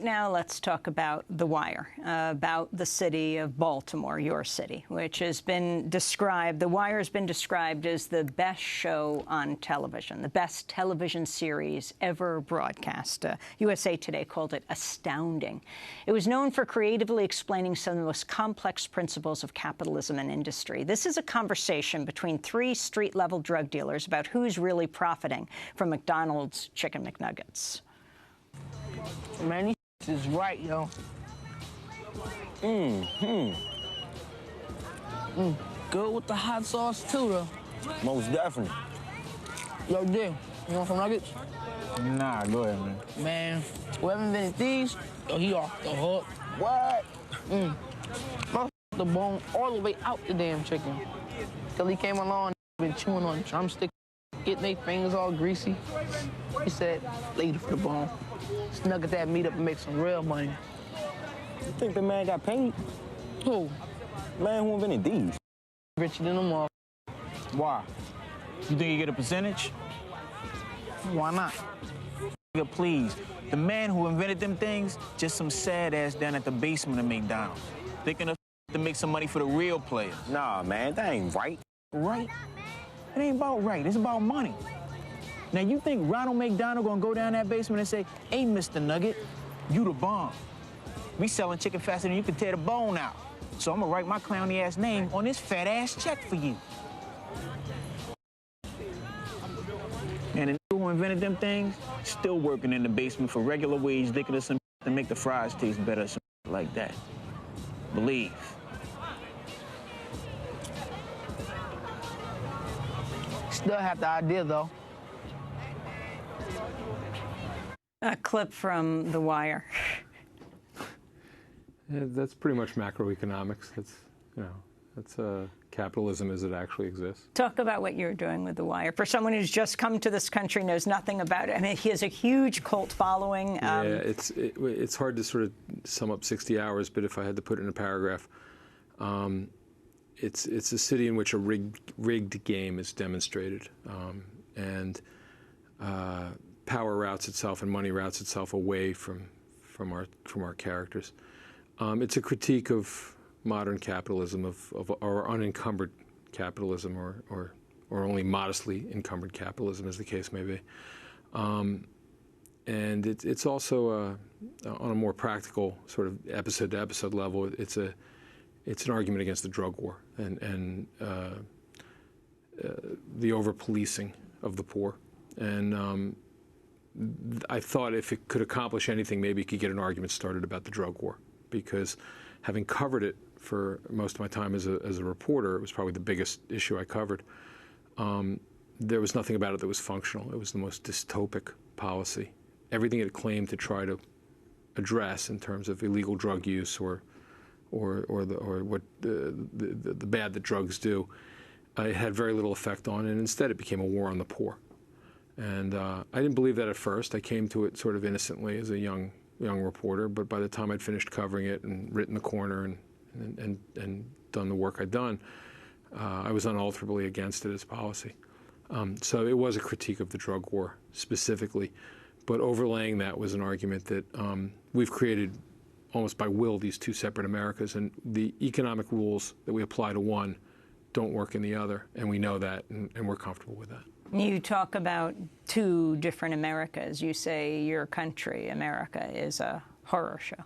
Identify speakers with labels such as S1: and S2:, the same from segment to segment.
S1: now let's talk about The Wire, about the city of Baltimore, your city, which has been described, The Wire has been described as the best show on television, the best television series ever broadcast. USA Today called it astounding. It was known for creatively explaining some of the most complex principles of capitalism and industry. This is a conversation between three street-level drug dealers about who's really profiting from McDonald's Chicken McNuggets.
S2: Man, this is right, yo. Good with the hot sauce, too, though.
S3: Most definitely.
S2: Yo, Jim, you want some nuggets?
S3: Nah, go ahead, man.
S2: Man, whoever invented these, yo, he off the hook.
S3: What?
S2: The bone all the way out the damn chicken. Till he came along, been chewing on drumsticks, getting their fingers all greasy. He said, later for the bone. Just nugget that meat up and make some real money.
S3: You think the man got paid?
S2: Who?
S3: Man who invented these.
S2: Richer than them all.
S3: Why? You think you get a percentage?
S2: Why not?
S4: Nigga, please. The man who invented them things, just some sad ass down at the basement of McDonald's. Thinking of to make some money for the real players.
S3: Nah, man, that ain't right.
S4: Right? It ain't about right. It's about money. Now, you think Ronald McDonald gonna go down that basement and say, hey, Mr. Nugget, you the bomb. We selling chicken faster than you can tear the bone out. So I'm gonna write my clowny-ass name on this fat-ass check for you. And the nigga who invented them things, still working in the basement for regular wage, thinking of some to make the fries taste better, some like that. Believe.
S2: Still have the idea, though.
S1: A clip from The Wire.
S5: Yeah, that's pretty much macroeconomics. That's capitalism as it actually exists.
S1: Talk about what you're doing with The Wire. For someone who's just come to this country, knows nothing about it. I mean, he has a huge cult following.
S5: Yeah, it's hard to sort of sum up 60 hours, but if I had to put it in a paragraph, it's a city in which a rigged game is demonstrated, and power routes itself and money routes itself away from our characters. It's a critique of modern capitalism, of our unencumbered capitalism, or only modestly encumbered capitalism, as the case may be. And it's also on a more practical sort of episode-to-episode level. It's an argument against the drug war and the over-policing of the poor. And I thought if it could accomplish anything, maybe it could get an argument started about the drug war, because having covered it for most of my time as a reporter, it was probably the biggest issue I covered. There was nothing about it that was functional. It was the most dystopic policy. Everything it claimed to try to address in terms of illegal drug use or what the bad that drugs do, it had very little effect on, and instead it became a war on the poor. And I didn't believe that at first. I came to it sort of innocently as a young reporter, but by the time I'd finished covering it and written the corner and done the work I'd done, I was unalterably against it as policy. So it was a critique of the drug war specifically, but overlaying that was an argument that we've created almost by will these two separate Americas, and the economic rules that we apply to one don't work in the other, and we know that, and we're comfortable with that.
S1: You talk about two different Americas. You say your country, America, is a horror show.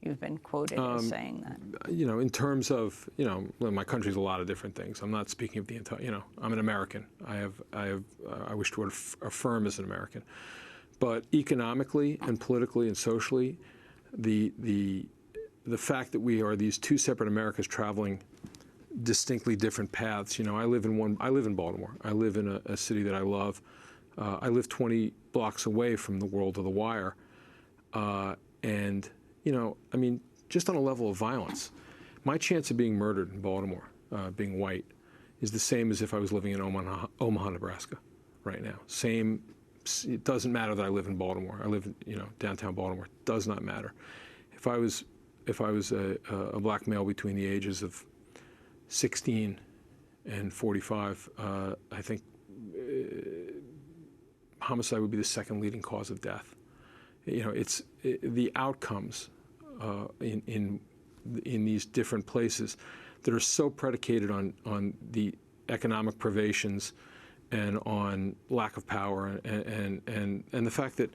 S1: You've been quoted as saying that.
S5: In terms of, my country's a lot of different things. I'm not speaking of the entire, I'm an American. I wish to affirm as an American. But economically and politically and socially, the fact that we are these two separate Americas traveling distinctly different paths. I live in Baltimore. I live in a city that I love. I live 20 blocks away from the world of The Wire. And, just on a level of violence, my chance of being murdered in Baltimore, being white, is the same as if I was living in Omaha, Nebraska right now. Same. It doesn't matter that I live in Baltimore. I live in, downtown Baltimore. It does not matter. If I was a black male between the ages of 16 and 45, I think homicide would be the second leading cause of death it's the outcomes in these different places that are so predicated on the economic privations and on lack of power and the fact that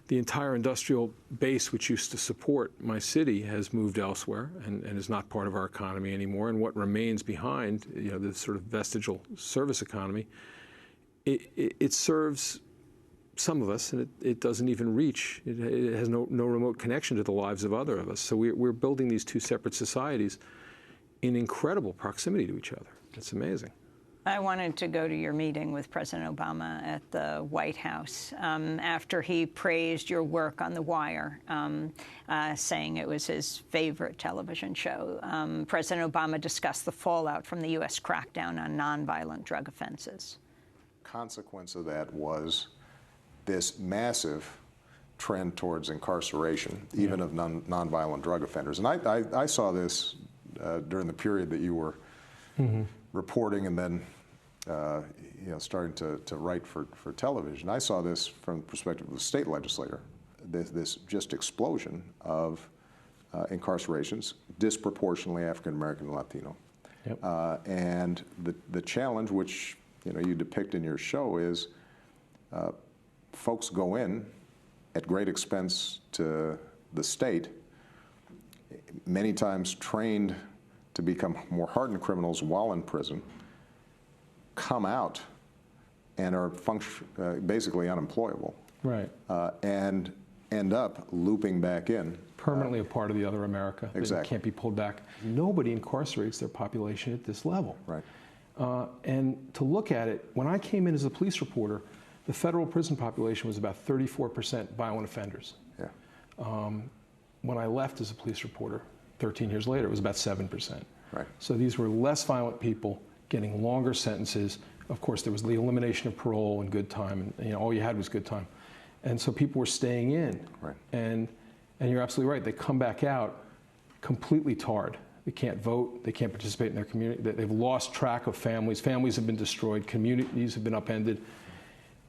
S5: the entire industrial base which used to support my city has moved elsewhere and is not part of our economy anymore. And what remains behind, the sort of vestigial service economy, it serves some of us, and it doesn't even reach. It has no remote connection to the lives of other of us. So we're building these two separate societies in incredible proximity to each other. It's amazing.
S1: I wanted to go to your meeting with President Obama at the White House after he praised your work on The Wire, saying it was his favorite television show. President Obama discussed the fallout from the U.S. crackdown on nonviolent drug offenses.
S6: Consequence of that was this massive trend towards incarceration, even of nonviolent drug offenders. And I saw this during the period that you were reporting and then starting to write for television. I saw this from the perspective of the state legislator, this just explosion of incarcerations, disproportionately African American and Latino. Yep. And the challenge, which you depict in your show, is folks go in at great expense to the state, many times trained to become more hardened criminals while in prison, come out and are basically unemployable.
S7: Right.
S6: And end up looping back in.
S7: Permanently a part of the other America.
S6: Exactly.
S7: They can't be pulled back. Nobody incarcerates their population at this level.
S6: Right.
S7: And to look at it, when I came in as a police reporter, the federal prison population was about 34% violent offenders.
S6: Yeah.
S7: When I left as a police reporter, 13 years later, it was about 7%.
S6: Right.
S7: So these were less violent people getting longer sentences. Of course, there was the elimination of parole and good time, and all you had was good time. And so people were staying in.
S6: Right.
S7: And you're absolutely right. They come back out completely tarred. They can't vote. They can't participate in their community. They've lost track of families. Families have been destroyed. Communities have been upended.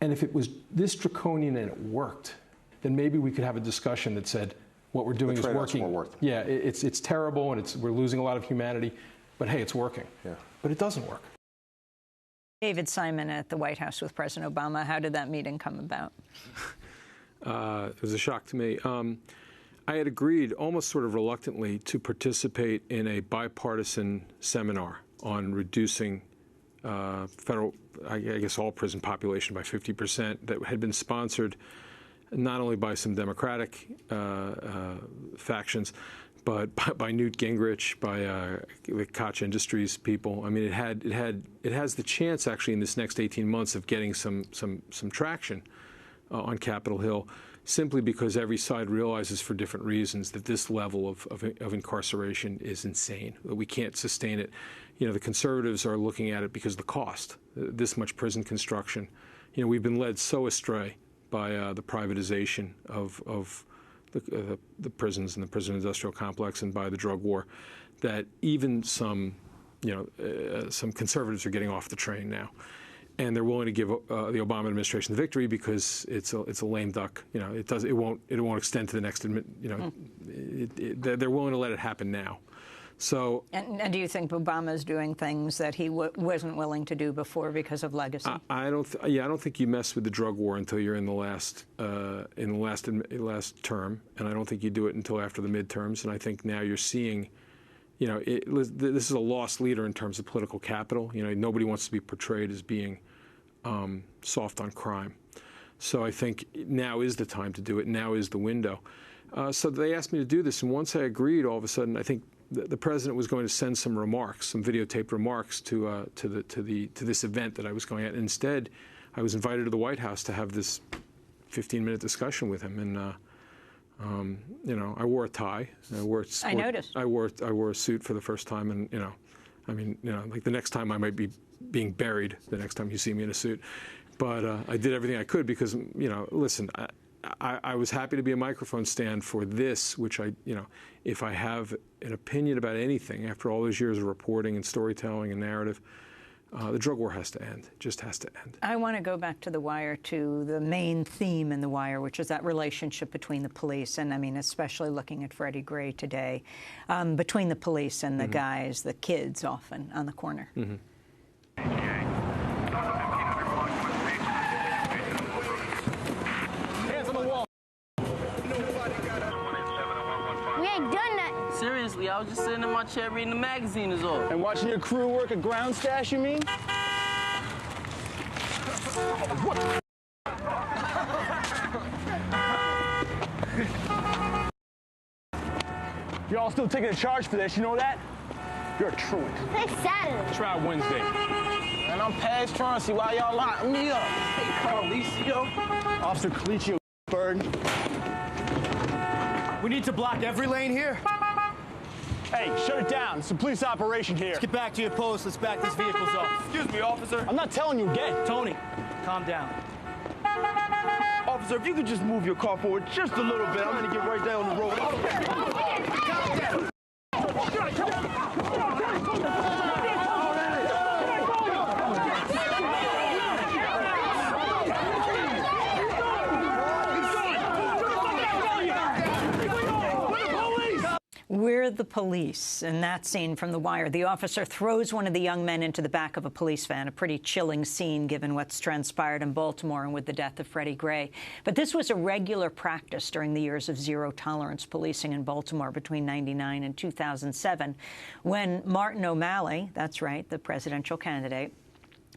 S7: And if it was this draconian and it worked, then maybe we could have a discussion that said, what we're doing is working. Yeah, it's terrible, and we're losing a lot of humanity, but hey, it's working.
S6: Yeah.
S7: But it doesn't work.
S1: David Simon at the White House with President Obama. How did that meeting come about?
S5: It was a shock to me. I had agreed, almost sort of reluctantly, to participate in a bipartisan seminar on reducing federal, I guess, all prison population by 50%, that had been sponsored not only by some Democratic factions, but by Newt Gingrich, by the Koch Industries people. I mean, it has the chance actually in this next 18 months of getting some traction on Capitol Hill, simply because every side realizes for different reasons that this level of incarceration is insane, that we can't sustain it. The conservatives are looking at it because of the cost, this much prison construction. We've been led so astray by the privatization of the prisons and the prison industrial complex, and by the drug war, that even some conservatives are getting off the train now, and they're willing to give the Obama administration the victory because it's a lame duck. It won't extend to the next. They're willing to let it happen now. So,
S1: and do you think Obama's doing things that he wasn't willing to do before because of legacy?
S5: I don't think you mess with the drug war until you're in the last term, and I don't think you do it until after the midterms. And I think now you're seeing, this is a lost leader in terms of political capital. Nobody wants to be portrayed as being soft on crime. So I think now is the time to do it. Now is the window. So they asked me to do this, and once I agreed, all of a sudden, I think the president was going to send some remarks, some videotaped remarks to this event that I was going at. Instead, I was invited to the White House to have this 15-minute discussion with him, and I wore a tie. I noticed. I wore a suit for the first time, and like the next time I might be being buried. The next time you see me in a suit, but I did everything I could because listen. I was happy to be a microphone stand for this, which if I have an opinion about anything after all those years of reporting and storytelling and narrative, The drug war has to end. It just has to end.
S1: I want to go back to The Wire, to the main theme in The Wire, which is that relationship between the police, and I mean, especially looking at Freddie Gray today, between the police and the guys, the kids often on the corner.
S8: Hands on the wall.
S9: We ain't done nothing.
S2: Seriously, I was just sitting in my chair reading the magazine is all.
S8: And watching your crew work a ground stash, you mean? You're all still taking a charge for this, you know that? You're a truant.
S9: It's Saturday.
S8: Try Wednesday.
S2: And I'm past trying to see why y'all locking me up. Hey, Carlicio.
S8: Officer Colicchio, Berg.
S10: We need to block every lane here.
S8: Hey, shut it down. It's a police operation here.
S10: Let's get back to your post. Let's back these vehicles up.
S8: Excuse me, officer. I'm not telling you again.
S10: Tony, calm down.
S8: Officer, if you could just move your car forward just a little bit, I'm gonna get right down the road. Calm down.
S1: We're the police. In that scene from The Wire, the officer throws one of the young men into the back of a police van, a pretty chilling scene given what's transpired in Baltimore and with the death of Freddie Gray. But this was a regular practice during the years of zero-tolerance policing in Baltimore between 1999 and 2007, when Martin O'Malley, that's right, the presidential candidate,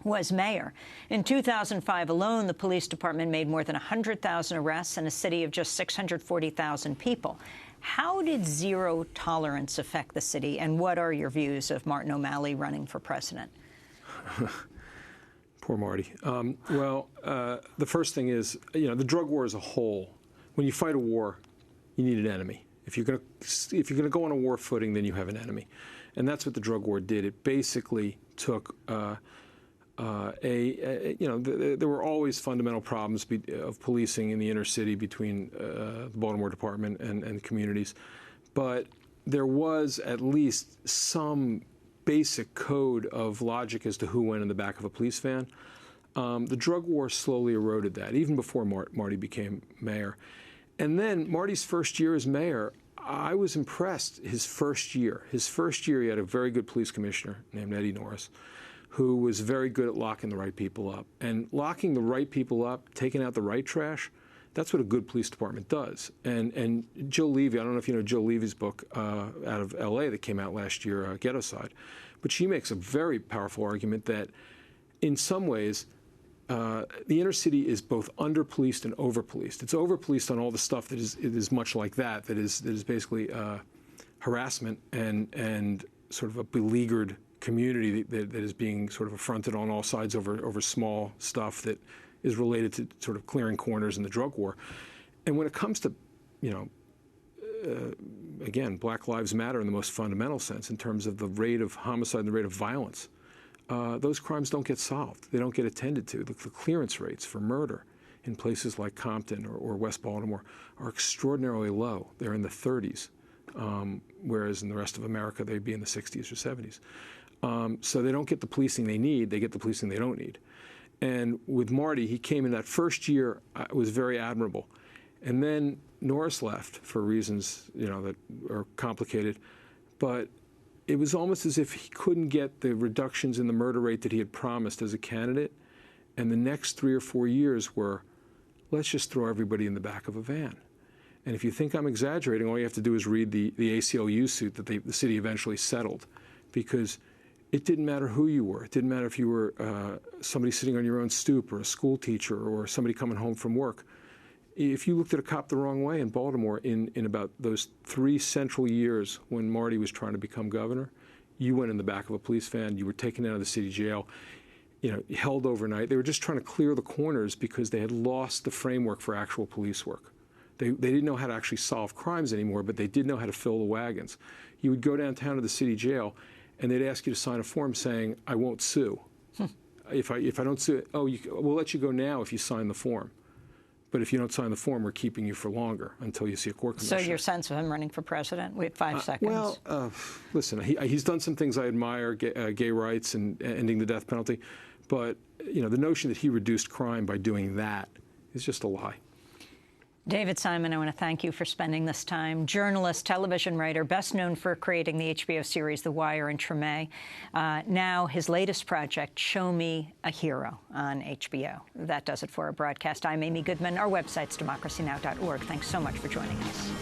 S1: was mayor. In 2005 alone, the police department made more than 100,000 arrests in a city of just 640,000 people. How did zero tolerance affect the city, and what are your views of Martin O'Malley running for president?
S5: Poor Marty. The first thing is, the drug war as a whole. When you fight a war, you need an enemy. If you're going to go on a war footing, then you have an enemy, and that's what the drug war did. It basically took there were always fundamental problems of policing in the inner city between the Baltimore Department and communities, but there was at least some basic code of logic as to who went in the back of a police van. The drug war slowly eroded that, even before Marty became mayor. And then Marty's first year as mayor, I was impressed. His first year, he had a very good police commissioner named Eddie Norris, who was very good at locking the right people up. And locking the right people up, taking out the right trash, that's what a good police department does. And Jill Levy, I don't know if you know Jill Levy's book out of L.A. that came out last year, Ghetto Side, but she makes a very powerful argument that in some ways the inner city is both under-policed and over-policed. It's over-policed on all the stuff that is much like that is basically harassment and sort of a beleaguered community that is being sort of affronted on all sides over small stuff that is related to sort of clearing corners in the drug war. And when it comes to, again, Black Lives Matter in the most fundamental sense in terms of the rate of homicide and the rate of violence, those crimes don't get solved. They don't get attended to. The clearance rates for murder in places like Compton or West Baltimore are extraordinarily low. They're in the 30s, whereas in the rest of America they'd be in the 60s or 70s. So they don't get the policing they need, they get the policing they don't need. And with Marty, he came in that first year, was very admirable. And then Norris left for reasons, that are complicated. But it was almost as if he couldn't get the reductions in the murder rate that he had promised as a candidate. And the next 3 or 4 years were, let's just throw everybody in the back of a van. And if you think I'm exaggerating, all you have to do is read the ACLU suit that the city eventually settled. Because it didn't matter who you were. It didn't matter if you were somebody sitting on your own stoop or a school teacher or somebody coming home from work. If you looked at a cop the wrong way in Baltimore in about those 3 central years when Marty was trying to become governor, you went in the back of a police van, you were taken out of the city jail, held overnight. They were just trying to clear the corners because they had lost the framework for actual police work. They didn't know how to actually solve crimes anymore, but they did know how to fill the wagons. You would go downtown to the city jail, and they'd ask you to sign a form saying, I won't sue. If I don't sue, we'll let you go now if you sign the form. But if you don't sign the form, we're keeping you for longer until you see a court commissioner.
S1: So your sense of him running for president? We have 5 seconds.
S5: Well, listen, he's done some things I admire, gay rights and ending the death penalty. But, the notion that he reduced crime by doing that is just a lie.
S1: David Simon, I want to thank you for spending this time. Journalist, television writer, best known for creating the HBO series The Wire and Treme. Now his latest project, Show Me a Hero, on HBO. That does it for our broadcast. I'm Amy Goodman. Our website's democracynow.org. Thanks so much for joining us.